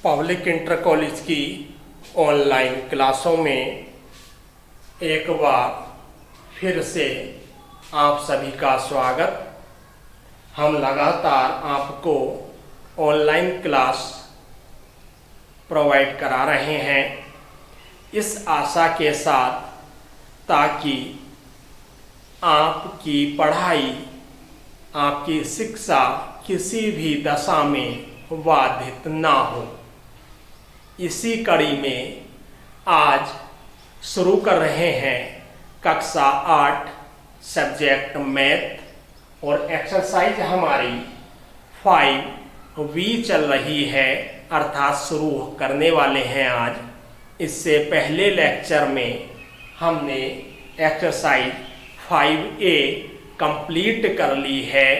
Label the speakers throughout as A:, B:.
A: Public inter college की online क्लासों में एक बार फिर से आप सभी का स्वागत। हम लगातार आपको ऑनलाइन क्लास प्रोवाइड करा रहे हैं इस आशा के साथ ताकि आपकी पढ़ाई, आपकी शिक्षा किसी भी दशा में बाधित ना हो। इसी कड़ी में आज शुरू कर रहे हैं कक्षा 8 सब्जेक्ट मैथ और एक्सरसाइज हमारी 5B चल रही है, अर्थात शुरू करने वाले हैं आज। इससे पहले लेक्चर में हमने एक्सरसाइज 5A कंप्लीट कर ली है,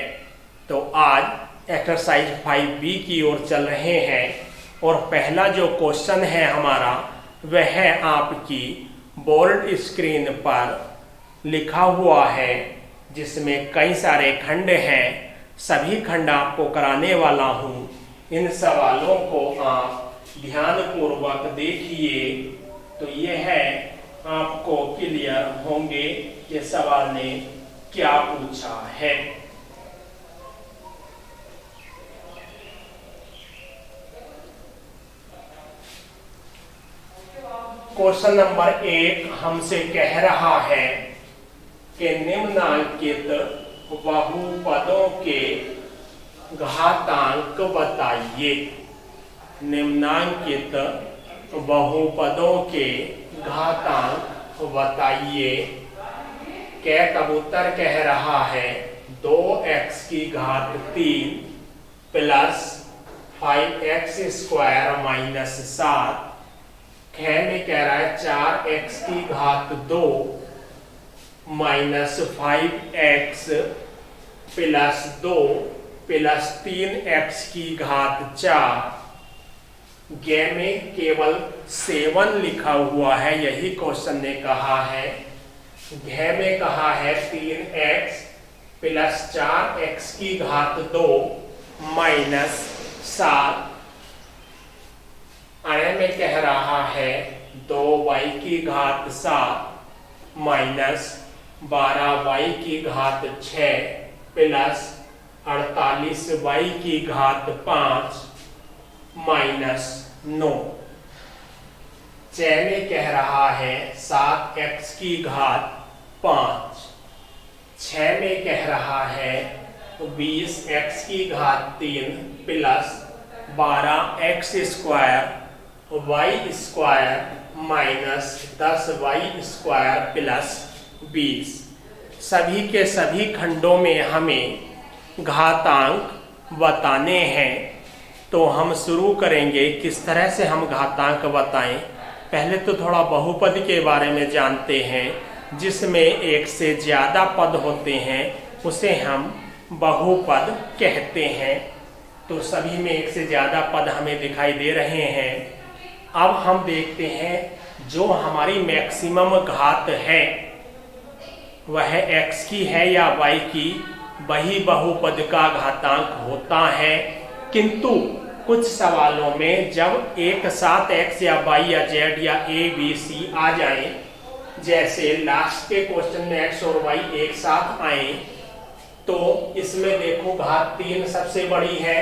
A: तो आज एक्सरसाइज 5B की ओर चल रहे हैं। और पहला जो क्वेश्चन है हमारा वह है आपकी बोर्ड स्क्रीन पर लिखा हुआ है, जिसमें कई सारे खंड हैं। सभी खंड आपको कराने वाला हूँ। इन सवालों को आप ध्यानपूर्वक देखिए तो यह है आपको क्लियर होंगे कि सवाल ने क्या पूछा है। क्वेश्चन नंबर 1 हमसे कह रहा है कि निम्नलिखित बहुपदों के घातांक बताइए। निम्नलिखित बहुपदों के घातांक बताइए। क्या कबूतर कह रहा है 2x की घात 3 प्लस 5x स्क्वायर माइनस 7। ख में कह रहा है 4x की घात 2 minus 5x plus 2 plus 3x की घात 4। ग में केवल 7 लिखा हुआ है, यही क्वेश्चन ने कहा है। घ में कहा है 3x प्लस 4x की घात 2 माइनस 7। अय में कह रहा है 2y की घात 7 माइनस 12y की घात 6 प्लस 48y की घात 5 माइनस 9। च में कह रहा है 7x की घात 5। 6 में कह रहा है 20x की घात 3 plus 12x square y square minus 10y square plus 20। सभी के सभी खंडों में हमें घातांक बताने हैं, तो हम शुरू करेंगे किस तरह से हम घातांक बताएं। पहले तो थोड़ा बहुपद के बारे में जानते हैं, जिसमें एक से ज़्यादा पद होते हैं उसे हम बहुपद कहते हैं। तो सभी में एक से ज़्यादा पद हमें दिखाई दे रहे हैं। अब हम देखते हैं जो हमारी मैक्सिमम घात है वह x की है या y की, वही बहुपद का घातांक होता है। किंतु कुछ सवालों में जब एक साथ x या y या z या a b c आ जाए, जैसे लास्ट के क्वेश्चन में x और y एक साथ आए, तो इसमें देखो घात 3 सबसे बड़ी है,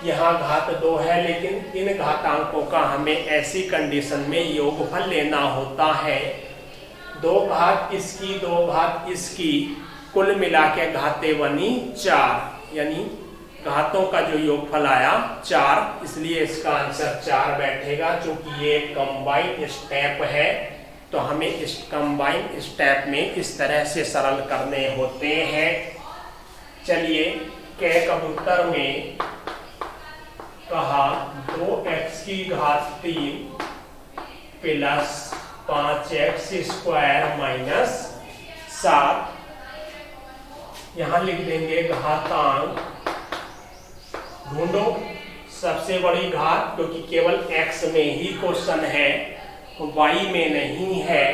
A: यहाँ घात 2 है, लेकिन इन घातांकों का हमें ऐसी कंडीशन में योगफल लेना होता है। 2 घात इसकी 2 घात इसकी, कुल मिला के घातें बनी 4, यानी घातों का जो योगफल आया 4, इसलिए इसका आंसर 4 बैठेगा। चूंकि ये कंबाइन स्टेप है तो हमें इस कंबाइन स्टेप में इस तरह से सरल करने होते हैं। चलिए, क कबूतर में कहा 2x की घात 3 प्लस 5x स्क्वायर माइनस 7। यहां लिख देंगे घातांक। ढूंढो सबसे बड़ी घात, क्योंकि केवल x में ही क्वेश्चन है, y में नहीं है।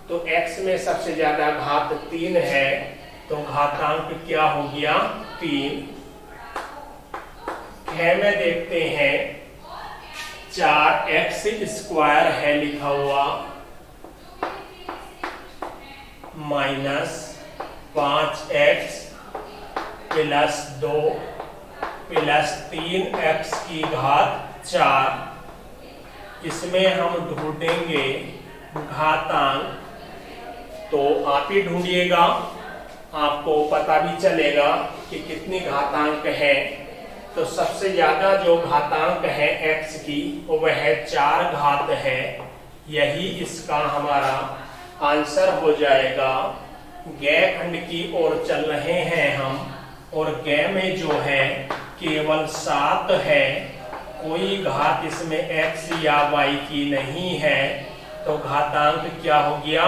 A: तो x में सबसे ज्यादा घात 3 है, तो घातांक क्या हो गया 3। में देखते हैं 4x² है लिखा हुआ minus 5x plus 2 plus 3x⁴। इसमें हम ढूंढेंगे घातांक, तो आप ही ढूंढिएगा, आपको पता भी चलेगा कि कितनी घातांक है। तो सबसे ज्यादा जो घातांक है x की वह 4 घात है। यही इसका हमारा आंसर हो जाएगा। ग खंड की ओर चल रहे हैं हम, और ग में जो है केवल 7 है, कोई घात इसमें x या y की नहीं है, तो घातांक क्या हो गया?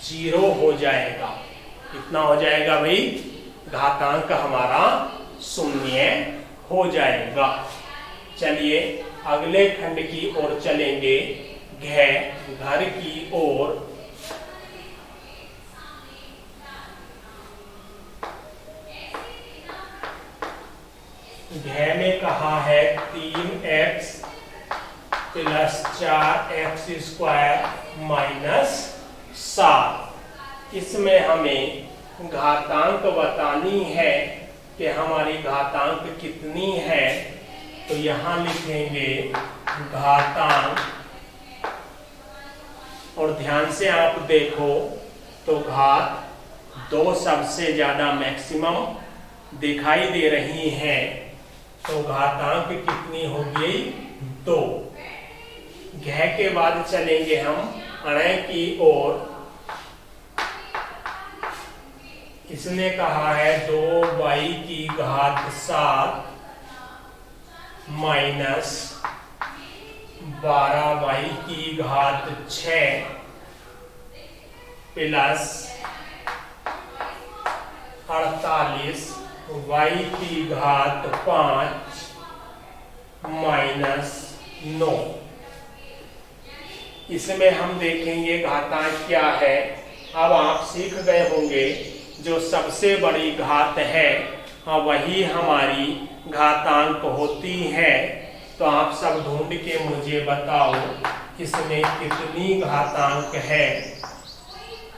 A: 0 हो जाएगा। कितना हो जाएगा भाई? घातांक हमारा 0 हो जाएगा। चलिए अगले खंड की ओर चलेंगे, घर की ओर। घ में कहा है 3x प्लस 4x² माइनस 7। इसमें हमें घातांक बतानी है कि हमारी घातांक कितनी है। तो यहां लिखेंगे घातांक, और ध्यान से आप देखो तो घात 2 सबसे ज्यादा मैक्सिमम दिखाई दे रही हैं, तो घातांक कितनी होगी? 2। घ के बाद चलेंगे हम अण की ओर। इसने कहा है 2y⁴ minus 12y⁴ plus 48y⁵ minus 9। इसमें हम देखेंगे घातांक क्या है। अब आप सीख गए होंगे जो सबसे बड़ी घात है वही हमारी घातांक होती है। तो आप सब ढूंढ के मुझे बताओ इसमें कितनी घातांक है।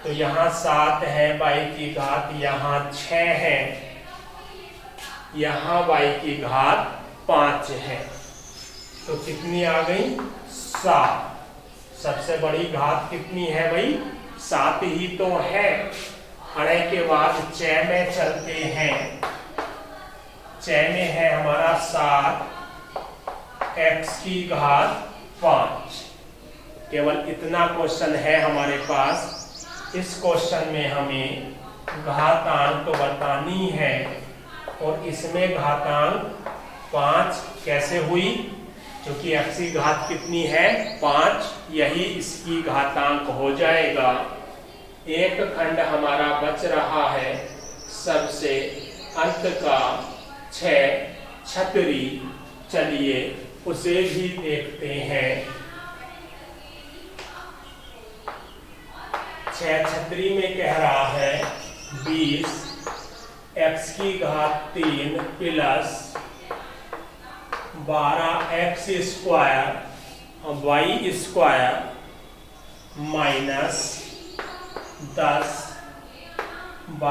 A: तो यहाँ 7 है y की घात, यहाँ 6 है, यहाँ y की घात 5 है। तो कितनी आ गई? 7। सबसे बड़ी घात कितनी है भाई? 7 ही तो है। अण के बाद 6 में चलते हैं। 6 में है हमारा 7x⁵ केवल इतना क्वेश्चन है हमारे पास। इस क्वेश्चन में हमें घातांक बतानी है, और इसमें घातांक 5 कैसे हुई? क्योंकि x की घात कितनी है? 5, यही इसकी घातांक हो जाएगा। एक खंड हमारा बच रहा है सबसे अंत का 6 छतरी। चलिए उसे भी देखते हैं। 6 छतरी में कह रहा है 20 x⁵ plus 12x² y² minus 10 y²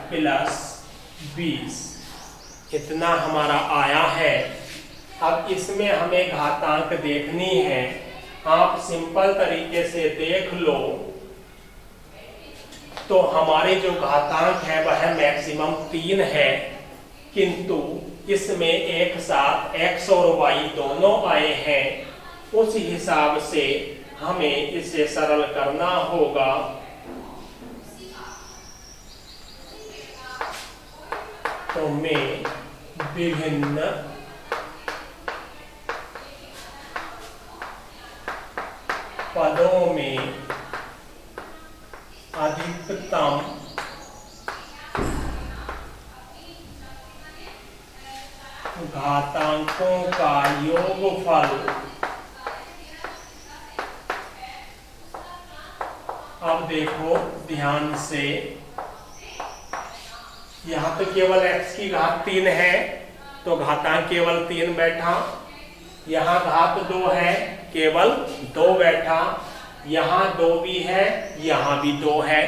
A: plus 20। इतना हमारा आया है। अब इसमें हमें घातांक देखनी है। आप सिंपल तरीके से देख लो तो हमारे जो घातांक है वह मैक्सिमम 3 है, किंतु इसमें एक साथ x और y दोनों आए हैं। उस हिसाब से हमें इसे सरल करना होगा। तो मैं विभिन्न पदों में अधिकतम घातांकों का योगफल अब देखो ध्यान से, यहाँ तो केवल x की घात 3 है, तो घातांक केवल 3 बैठा। यहाँ घात 2 है, केवल 2 बैठा, यहाँ 2 भी है, यहाँ भी 2 है,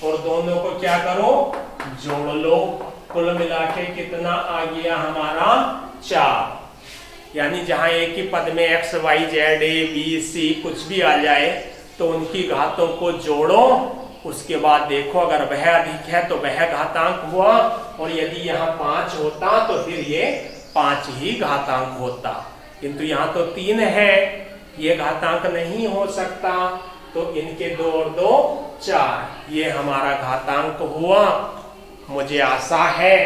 A: और दोनों को क्या करो, जोड़ लो। कुल मिला के कितना आ गया हमारा, 4। यानी जहां एक ही पद में x y z a b c कुछ भी आ जाए तो उनकी घातों को जोड़ो, उसके बाद देखो अगर वह अधिक है तो वह घातांक हुआ, और यदि यहाँ 5 होता तो फिर ये 5 ही घातांक होता, किंतु यहाँ तो 3 है, ये घातांक नहीं हो सकता, तो इनके 2 और 2 4, ये हमारा घातांक हुआ। मुझे आशा है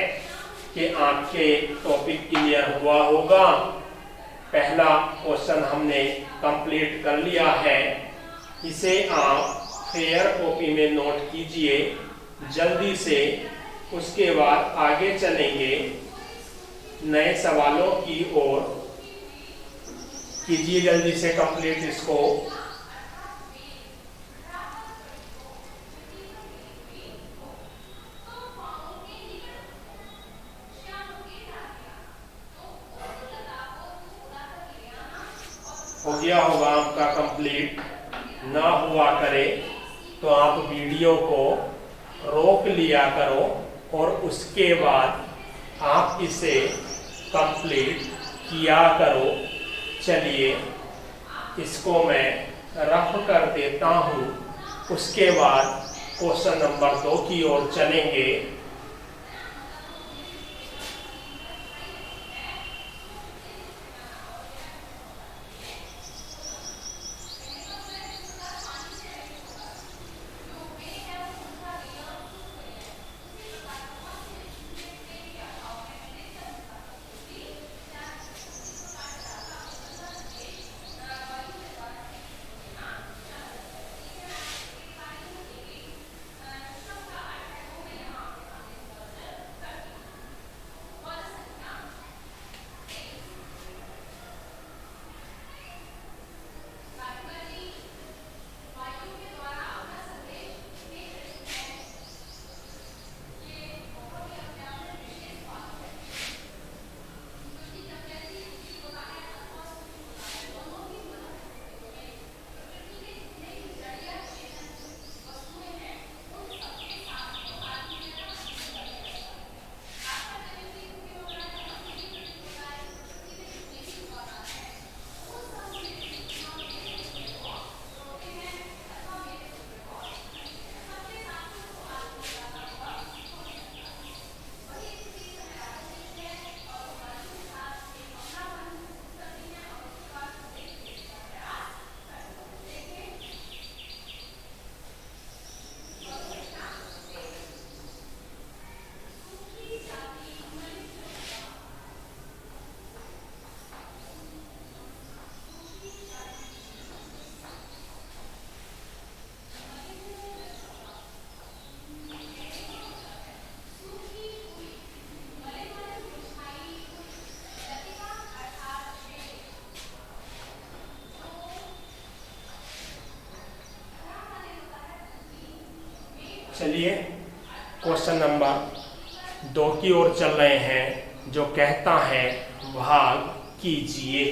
A: कि आपके टॉपिक क्लियर हुआ होगा। पहला क्वेश्चन हमने कंप्लीट कर लिया है, इसे आप फेयर कॉपी में नोट कीजिए जल्दी से। उसके बाद आगे चलेंगे नए सवालों की ओर। कीजिए जल्दी से कंप्लीट इसको। हो गया होगा आपका कंप्लीट, ना हुआ करे तो आप वीडियो को रोक लिया करो और उसके बाद आप इसे कंप्लीट किया करो। चलिए इसको मैं रफ कर देता हूँ, उसके बाद क्वेश्चन नंबर 2 की ओर चलेंगे। चलिए क्वेश्चन नंबर 2 की ओर चल रहे हैं, जो कहता है भाग कीजिए।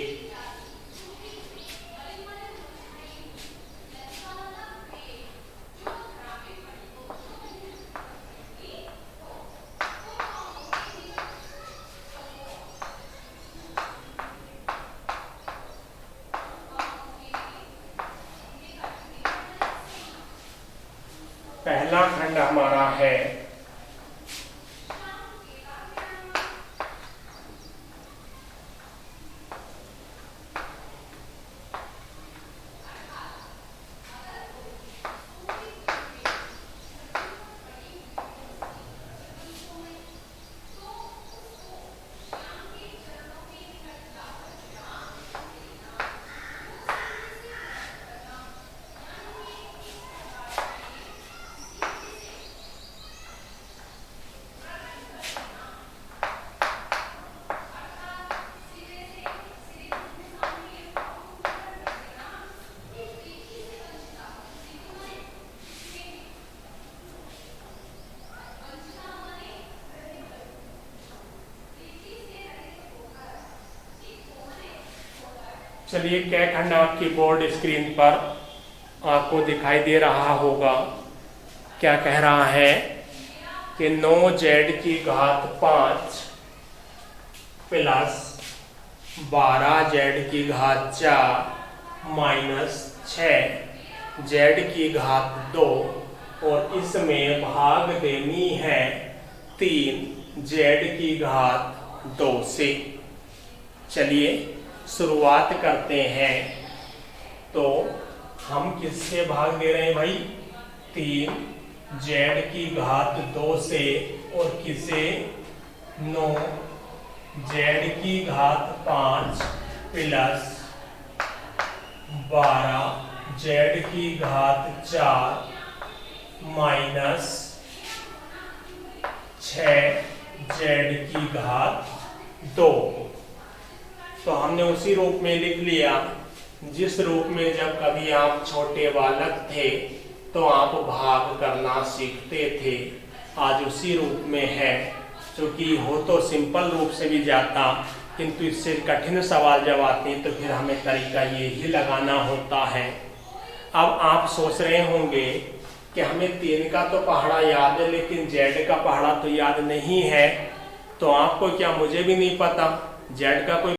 A: पहला खंड हमारा है चलिए क्या खंड आपकी बोर्ड स्क्रीन पर आपको दिखाई दे रहा होगा। क्या कह रहा है कि 9z की घात 5 प्लस 12z की घात 4 माइनस 6z की घात 2 और इसमें भाग देनी है 3z की घात 2 से। चलिए शुरुआत करते हैं। तो हम किससे भाग दे रहे हैं भाई? 3z की घात 2 से और किसे? 9z की घात 5 प्लस 12z की घात 4 माइनस 6z की घात 2। तो हमने उसी रूप में लिख लिया जिस रूप में जब कभी आप छोटे बालक थे तो आप भाग करना सीखते थे। आज उसी रूप में है, क्योंकि हो तो सिंपल रूप से भी जाता, किंतु इससे कठिन सवाल जब आते हैं तो फिर हमें तरीका ये ही लगाना होता है। अब आप सोच रहे होंगे कि हमें 3 का तो पहाड़ा याद है लेकिन z का पहाड़ा तो याद नहीं है। तो आपको क्या, मुझे भी नहीं पता, z का कोई